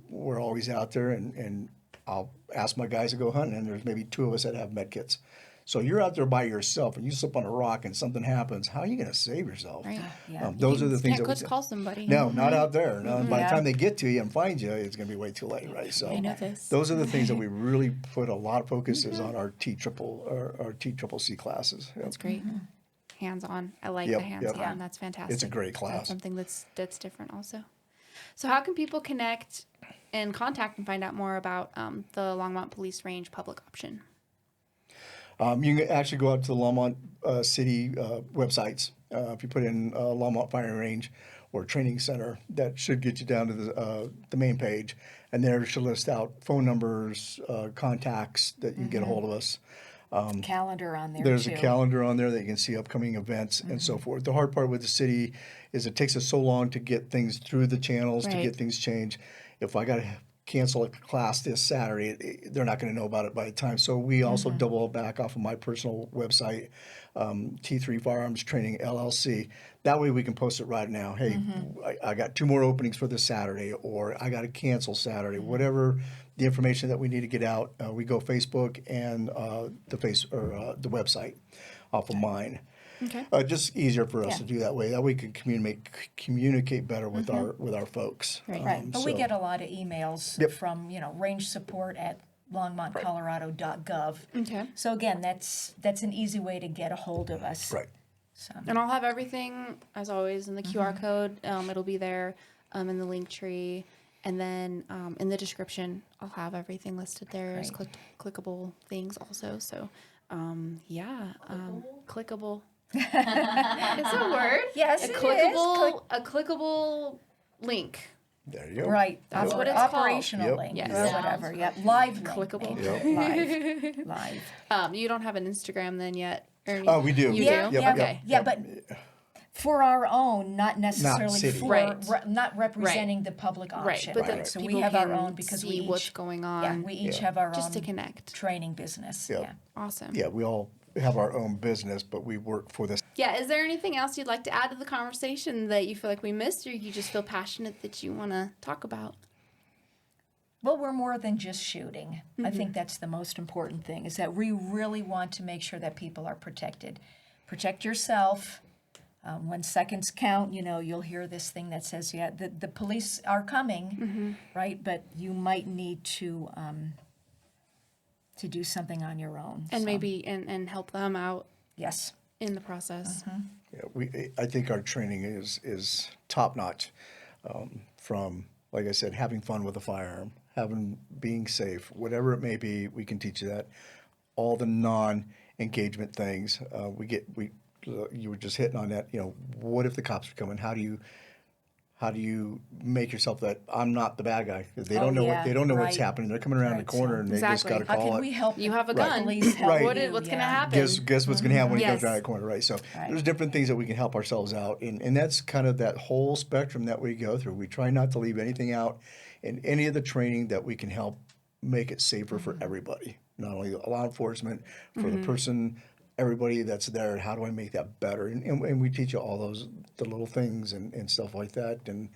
we're always out there, and I'll ask my guys to go hunting, and there's maybe 2 of us that have med kits. So you're out there by yourself and you slip on a rock and something happens. How are you going to save yourself? Right. Yeah. Those are the things Can't that just call somebody. no, not out there. No, by the Yeah. time they get to you and find you, it's going to be way too late, right? So I know this. those are the things that we really put a lot of focus is on our our T-triple-C classes. Yep. That's great. Hands-on. I like Yep, the yep. hands-on. Yeah. That's fantastic. It's a great class. That's something that's different also. So how can people connect and contact and find out more about the Longmont Police Range public option? You can actually go out to the Longmont City websites. If you put in Longmont Firing Range or Training Center, that should get you down to the main page. And there it should list out phone numbers, contacts that you can get a hold of us. Calendar on there There's too. a calendar on there that you can see upcoming events and so forth. The hard part with the city is it takes us so long to get things through the channels, to Right. get things changed. If I got to cancel a class this Saturday, they're not going to know about it by the time. So we also double back off of my personal website, T3 Firearms Training LLC. That way we can post it right now. Hey, I got 2 more openings for this Saturday, or I got to cancel Saturday. Whatever the information that we need to get out, we go Facebook and the website off of mine. Okay. Just easier for us Yeah. to do that way. That way we can communicate better with our folks. Right. Right, but we so- get a lot of emails Yep. from, range support at longmontcolorado.gov. Okay. So again, that's an easy way to get a hold of us. Right. So, And I'll have everything, as always, in the QR code. It'll be there in the link tree. And then in the description, I'll have everything listed there as clickable things also. So, clickable. It's a word. Yes, a it is. clickable link. There you go. right. That's what it's called. Operational Yep. link Yes. or whatever. Yep. Live link. Clickable. maybe. Live. You don't have an Instagram then yet? Or Oh, we do. You Yeah, do? Yep, yeah, Okay. yeah, but for our own, not necessarily city. for Right. Not representing the public Right, option. but then So people we have our can own because see we what's each going yeah, on. we each have our Just own to connect. training business. Yep. Yeah. Awesome. Yeah, we all have our own business, but we work for this. Yeah, is there anything else you'd like to add to the conversation that you feel like we missed or you just feel passionate that you want to talk about? Well, we're more than just shooting. I think that's the most important thing, is that we really want to make sure that people are protected. Protect yourself. When seconds count, you'll hear this thing that says, yeah, the police are coming, right? But you might need to do something on your own. And So, maybe and help them out yes. in the process. Yeah, I think our training is top notch. From, like I said, having fun with a firearm, being safe, whatever it may be, we can teach you that. All the non-engagement things, you were just hitting on that. What if the cops are coming? How do you make yourself that I'm not the bad guy? They don't know yeah, they don't know what's right. happening. They're coming around the Right, corner so- and they just Exactly. got to How call can it. we help? You have a Right. gun. Police help Right. What's you, going to yeah. happen? Guess what's going to happen when he Yes. comes around the corner, right? So Right. there's different things that we can help ourselves out, and that's kind of that whole spectrum that we go through. We try not to leave anything out in any of the training that we can help make it safer for everybody, not only law enforcement, for the person, everybody that's there. How do I make that better? And we teach you all the little things and stuff like that. And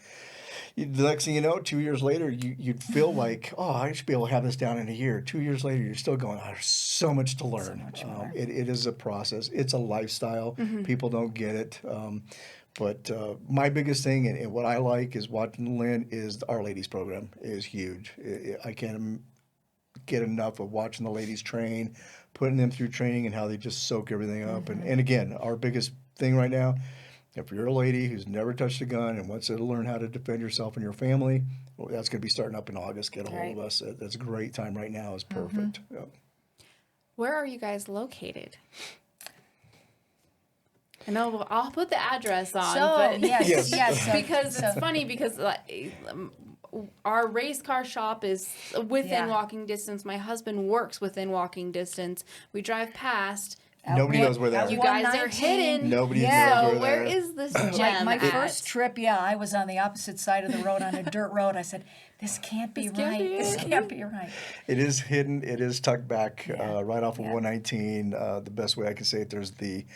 the next thing you know, 2 years later, you'd feel like, oh, I should be able to have this down in a year. 2 years later, you're still going, oh, there's so much to learn. It is a process. It's a lifestyle. People don't get it. But my biggest thing and what I like is watching Lynn is Our Ladies program is huge. I can't get enough of watching the ladies train, putting them through training and how they just soak everything up. And again, our biggest thing right now If you're a lady who's never touched a gun and wants to learn how to defend yourself and your family, well, that's going to be starting up in August. Get a hold Right. of us. That's a great time right now. Is perfect. Yep. Where are you guys located? I know I'll put the address on, So, but yes, Yes. so- because so- it's funny because our race car shop is within Yeah. walking distance. My husband works within walking distance. We drive past. Nobody knows where they are. You guys are 119. hidden. Nobody Yeah. knows So where where they are. is this gem My at? first trip, yeah, I was on the opposite side of the road on a dirt road. I said, this can't be This can't right. be This it." can't be right. It is hidden. It is tucked back Yeah. right off of Yeah. 119. The best way I can say it, there's the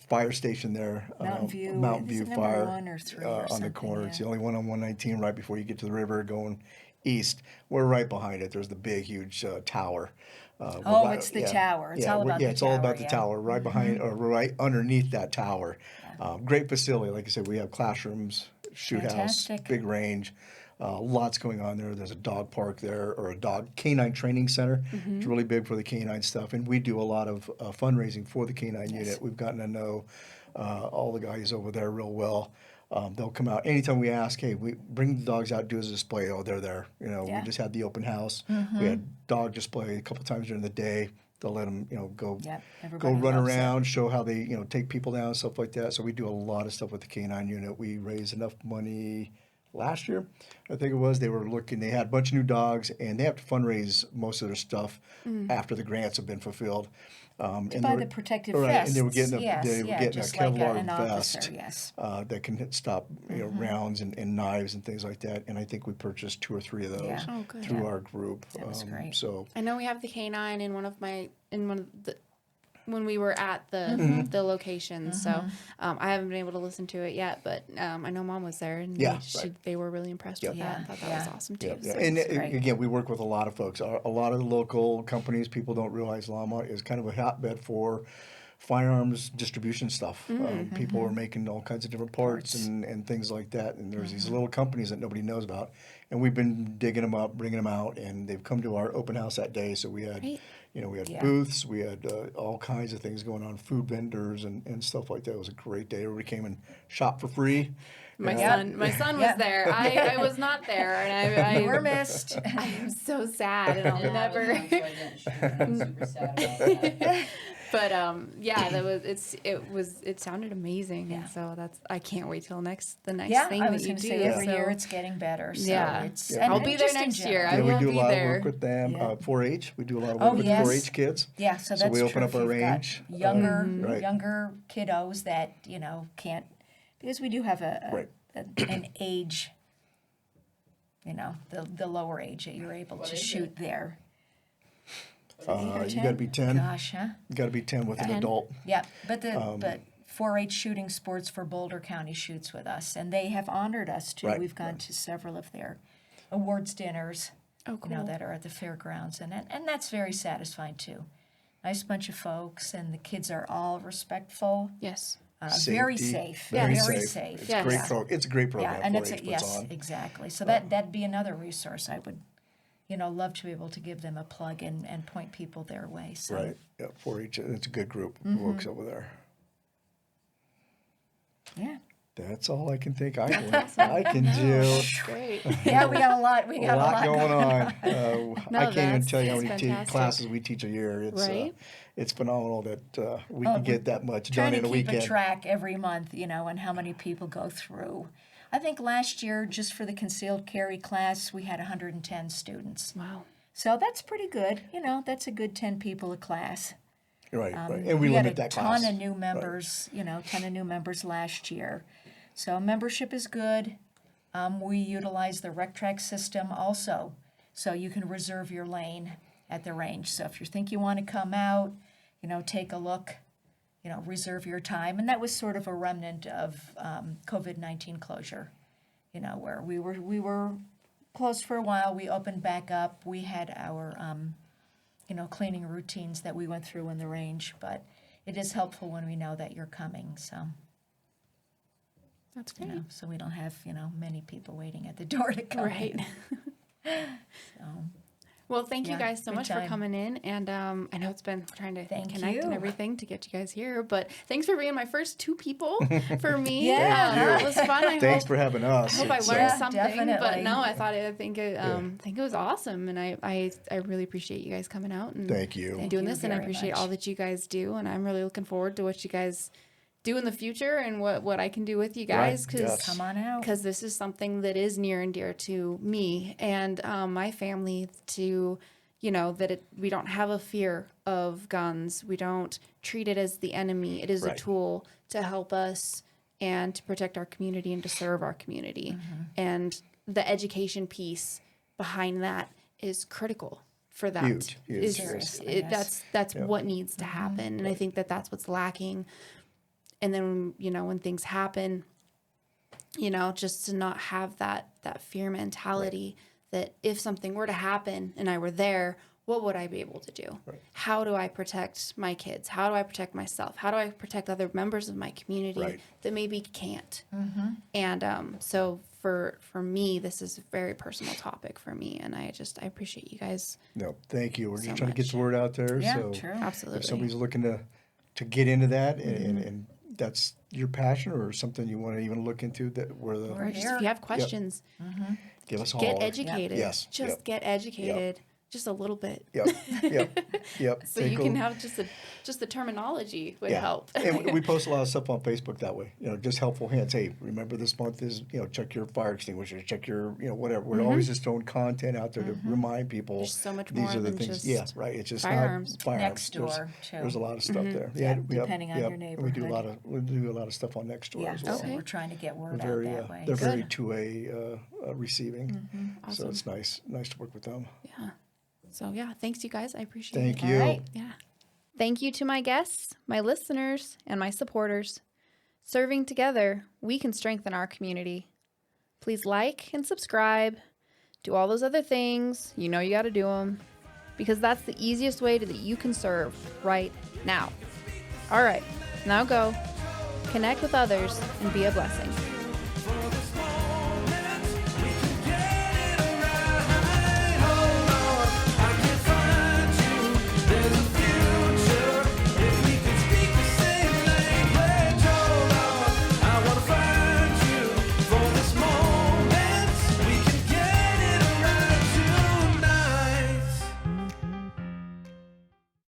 fire station there. Mountain View. Mountain Is View it number Fire 1 or 3 or on the something, corner. It's yeah. the only one on 119 right before you get to the river going east. We're right behind it. There's the big, huge tower. Oh, it's the tower. It's all we're- about yeah, the it's all about tower, the yeah. Mm-hmm. tower, right behind or right underneath that tower. Great facility. Like I said, we have classrooms, shoot house, Fantastic. big range. Lots going on there. There's a dog park there, or a dog canine training center. It's really big for the canine stuff, and we do a lot of fundraising for the canine unit. We've gotten to know all the guys over there real well. They'll come out anytime we ask. Hey, we bring the dogs out, do a display. Oh, they're there. You know, Yeah. we just had the open house. We had dog display a couple times during the day. They'll let them, go Yeah, go everybody run loves it. around, show how they, take people down, stuff like that. So we do a lot of stuff with the canine unit. We raised enough money last year, I think it was. They were looking, they had a bunch of new dogs, and they have to fundraise most of their stuff after the grants have been fulfilled. And Buy they were- the protective right, vests. and they were getting a, yes, they were yeah, getting a just like Kevlar an vest officer, yes. that can stop rounds and knives and things like that. And I think we purchased 2 or 3 of those Yeah. Oh, good. through our group. That was great. So I know we have the canine in one of the when we were at the Mm-hmm. the location. So I haven't been able to listen to it yet, but I know Mom was there and Yeah, they were really impressed with Yep. that. Yeah, Thought that was yeah. awesome too. yeah, yeah. So And great. again, we work with a lot of folks. A lot of the local companies, people don't realize Longmont is kind of a hotbed for firearms distribution stuff. People are making all kinds of different parts and things like that. And there's these little companies that nobody knows about. And we've been digging them up, bringing them out, and they've come to our open house that day. So we had, Great. we had Yeah. booths, we had all kinds of things going on, food vendors and stuff like that. It was a great day. Everybody came and shopped for free. my Yeah. son was Yeah. there. I was not there, and You were I missed. I'm so sad, and I'll Yeah, I was never. home, so I didn't shoot, and I'm super sad about that. But yeah, it sounded amazing, Yeah. and so I can't wait till the next Yeah, thing I that was you going to do. say every so- year it's getting better. So Yeah. it's, Yeah. and I'll be there just in next year. general. I Yeah, will we do a be lot there. of work with them. Yeah. 4-H, we do a lot of Oh, work with yes. 4-H kids. Yeah, so So that's we true. open up If our you've got range, younger, right. younger kiddos that can't, because we do have Right. an age, the lower age that you're able to is shoot there. You got to be 10. Gosh, huh? You got to be 10 with an 10. adult. Yeah, but 4-H shooting sports for Boulder County shoots with us, and they have honored us too. Right, We've gone to several of their awards dinners. Oh, cool. That are at the fairgrounds, and that's very satisfying too. Nice bunch of folks, and the kids are all respectful. Yes. Very Safety, safe. very Very safe. safe. It's Yes. great Yeah. it's a great program. Yeah, and 4-H it's puts yes, on. exactly. So that'd be another resource I would, love to be able to give them a plug and point people their way. So Right. Yeah, 4-H. It's a good group Mm-hmm. who works over there. yeah, That's all I can think I can do. Great. yeah, we got a lot. We A got lot going on. No, I can't even that's- tell you how it's many fantastic. classes we teach a year. Right. It's phenomenal that we can get that much Trying done to in a keep a weekend. track every month, and how many people go through. I think last year, just for the concealed carry class, we had 110 students. Wow. So that's pretty good. That's a good 10 people a class. Right, right. And we had limit a that ton class. of new members, ton of new members last year. So membership is good. We utilize the RecTrack system also, so you can reserve your lane at the range. So if you think you want to come out, take a look, reserve your time. And that was sort of a remnant of COVID-19 closure, where we were closed for a while. We opened back up. We had our cleaning routines that we went through in the range, but it is helpful when we know that you're coming. So. That's great. So we don't have, many people waiting at the door to come. Right. So, Well, thank you Yeah, guys so good much for time. coming in, and I know it's been trying to Thank connect and you. everything to get you guys here, but thanks for being my first two people for me. Yeah. It was fun. I Thanks hope, for having us. I hope I It's, learned Yeah, something, but definitely. no, I think it was awesome, and I really appreciate you guys coming out and Thank you. and doing you this, and I very appreciate much. all that you guys do, and I'm really looking forward to what you guys do in the future and what I can do with you guys, because yes. Come on out. this is something that is near and dear to me and my family, to that we don't have a fear of guns. We don't treat it as the enemy. It is a Right. tool to help us and to protect our community and to serve our community. And the education piece behind that is critical for that. Huge, huge. It's- Seriously, it- yes. that's what needs to happen, and I think that's what's lacking. And then when things happen, just to not have that fear mentality, that if something were to happen and I were there, what would I be able to do? Right. How do I protect my kids? How do I protect myself? How do I protect other members of my community Right. that maybe can't? And so for me, this is a very personal topic for me, and I appreciate you guys. No, thank you. We're So just trying to get much. the word out there. Yeah, so true. Absolutely. if somebody's looking to get into that and that's your passion or something you want to even look into, that where the We're Or just here. if you have questions, give us a get holler. educated. Yes. Just Yep. get educated. Just a little bit. Yep. Yep. So you can have just the terminology would help. And we post a lot of stuff on Facebook that way. Just helpful hints. Hey, remember this month is check your fire extinguisher, check your whatever. We're always just throwing content out there to remind people. There's so much these more are the than things. just Yeah, right. It's just firearms. not firearms. Next door, too. There's a lot of stuff there. Yeah, Yep, depending on your We do neighborhood. a lot of stuff on next door Yeah, as well. so Okay. we're trying to get word They're very out that way. they're very Good. two-way receiving. So Awesome. it's nice to work with them. Yeah. So yeah, thanks you guys. I appreciate it. Thank you. All right. Yeah. Thank you to my guests, my listeners, and my supporters. Serving together, we can strengthen our community. Please like and subscribe. Do all those other things. You got to do them, because that's the easiest way that you can serve right now. All right, now go. Connect with others and be a blessing.